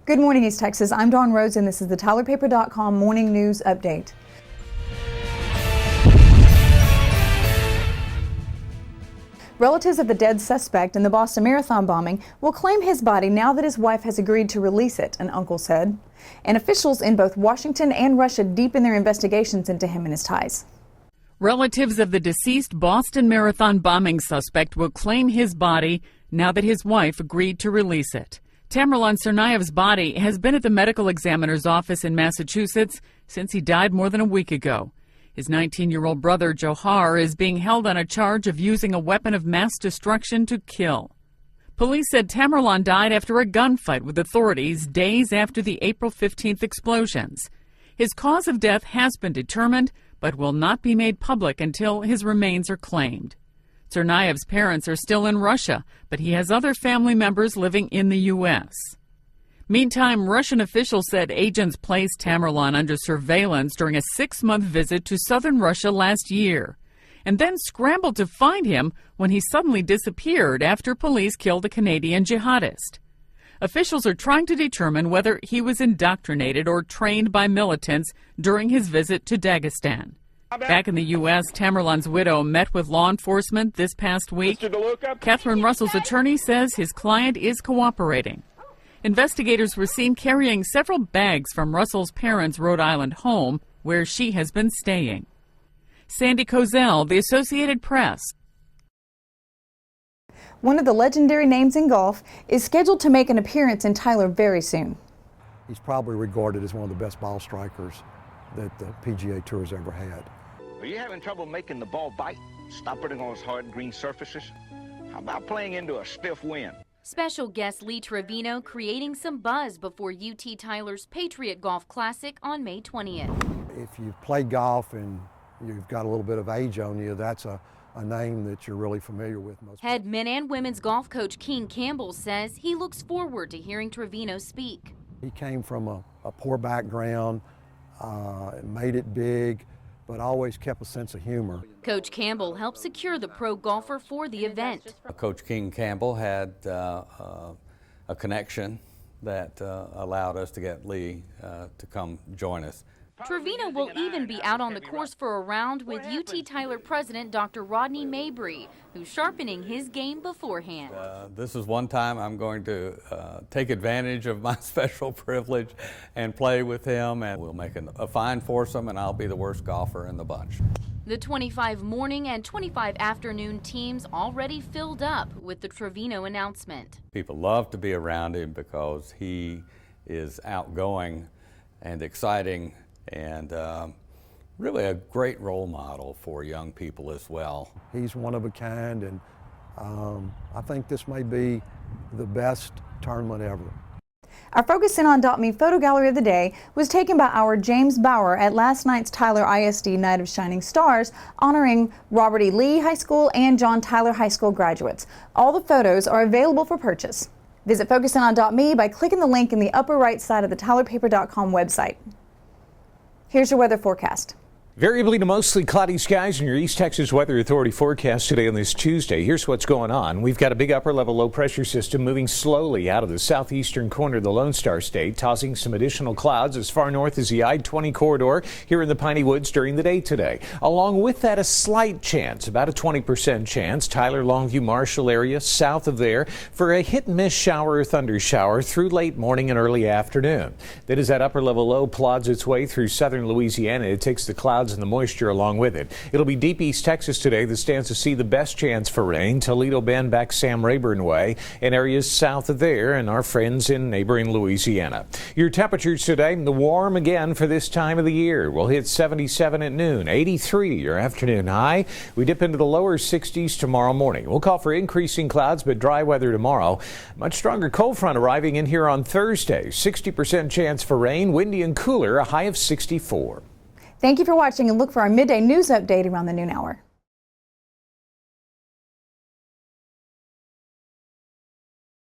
Good morning, East Texas. I'm Dawn Rhodes, and this is the TylerPaper.com Morning News Update. Relatives of the dead suspect in the Boston Marathon bombing will claim his body now that his wife has agreed to release it, an uncle said. And officials in both Washington and Russia deepen their investigations into him and his ties. Relatives of the deceased Boston Marathon bombing suspect will claim his body now that his wife agreed to release it. Tamerlan Tsarnaev's body has been at the medical examiner's office in Massachusetts since he died more than a week ago. His 19-year-old brother, Johar, is being held on a charge of using a weapon of mass destruction to kill. Police said Tamerlan died after a gunfight with authorities days after the April 15th explosions. His cause of death has been determined, but will not be made public until his remains are claimed. Tsarnaev's parents are still in Russia, but he has other family members living in the U.S. Meantime, Russian officials said agents placed Tamerlan under surveillance during a 6-month visit to southern Russia last year, and then scrambled to find him when he suddenly disappeared after police killed a Canadian jihadist. Officials are trying to determine whether he was indoctrinated or trained by militants during his visit to Dagestan. Back in the U.S., Tamerlan's widow met with law enforcement this past week. Catherine Russell's attorney says his client is cooperating. Investigators were seen carrying several bags from Russell's parents' Rhode Island home, where she has been staying. Sandy Kozel, The Associated Press. One of the legendary names in golf is scheduled to make an appearance in Tyler very soon. He's probably regarded as one of the best ball strikers that the PGA Tour has ever had. Are you having trouble making the ball bite? Stop putting on those hard green surfaces? How about playing into a stiff wind? Special guest Lee Trevino creating some buzz before UT Tyler's Patriot Golf Classic on May 20th. If you've played golf and you've got a little bit of age on you, that's a name that you're really familiar with. Head men and women's golf coach King Campbell says he looks forward to hearing Trevino speak. He came from a poor background, made it big, but always kept a sense of humor. Coach Campbell helped secure the pro golfer for the event. Coach King Campbell had a connection that allowed us to get Lee to come join us. Trevino will even be out on the course for a round with UT Tyler president Dr. Rodney Mabry, who's sharpening his game beforehand. This is one time I'm going to take advantage of my special privilege and play with him, and we'll make a fine foursome, and I'll be the worst golfer in the bunch. The 25 morning and 25 afternoon teams already filled up with the Trevino announcement. People love to be around him because he is outgoing and exciting, and really a great role model for young people as well. He's one of a kind, and I think this may be the best tournament ever. Our Focus In on .me photo gallery of the day was taken by our James Bauer at last night's Tyler ISD Night of Shining Stars, honoring Robert E. Lee High School and John Tyler High School graduates. All the photos are available for purchase. Visit Focus In on .me by clicking the link in the upper right side of the TylerPaper.com website. Here's your weather forecast. Variably to mostly cloudy skies in your East Texas Weather Authority forecast today on this Tuesday. Here's what's going on. We've got a big upper level low pressure system moving slowly out of the southeastern corner of the Lone Star State, tossing some additional clouds as far north as the I-20 corridor here in the Piney Woods during the day today. Along with that, a slight chance, about a 20% chance, Tyler, Longview, Marshall area south of there for a hit and miss shower or thunder shower through late morning and early afternoon. Then as that upper level low plods its way through southern Louisiana, it takes the clouds and the moisture along with it. It'll be deep East Texas today that stands to see the best chance for rain. Toledo, Bend, back Sam Rayburn way, and areas south of there, and our friends in neighboring Louisiana. Your temperatures today, the warm again for this time of the year. We'll hit 77 at noon, 83 your afternoon high. We dip into the lower 60s tomorrow morning. We'll call for increasing clouds but dry weather tomorrow. Much stronger cold front arriving in here on Thursday. 60% chance for rain, windy and cooler, a high of 64. Thank you for watching, and look for our midday news update around the noon hour.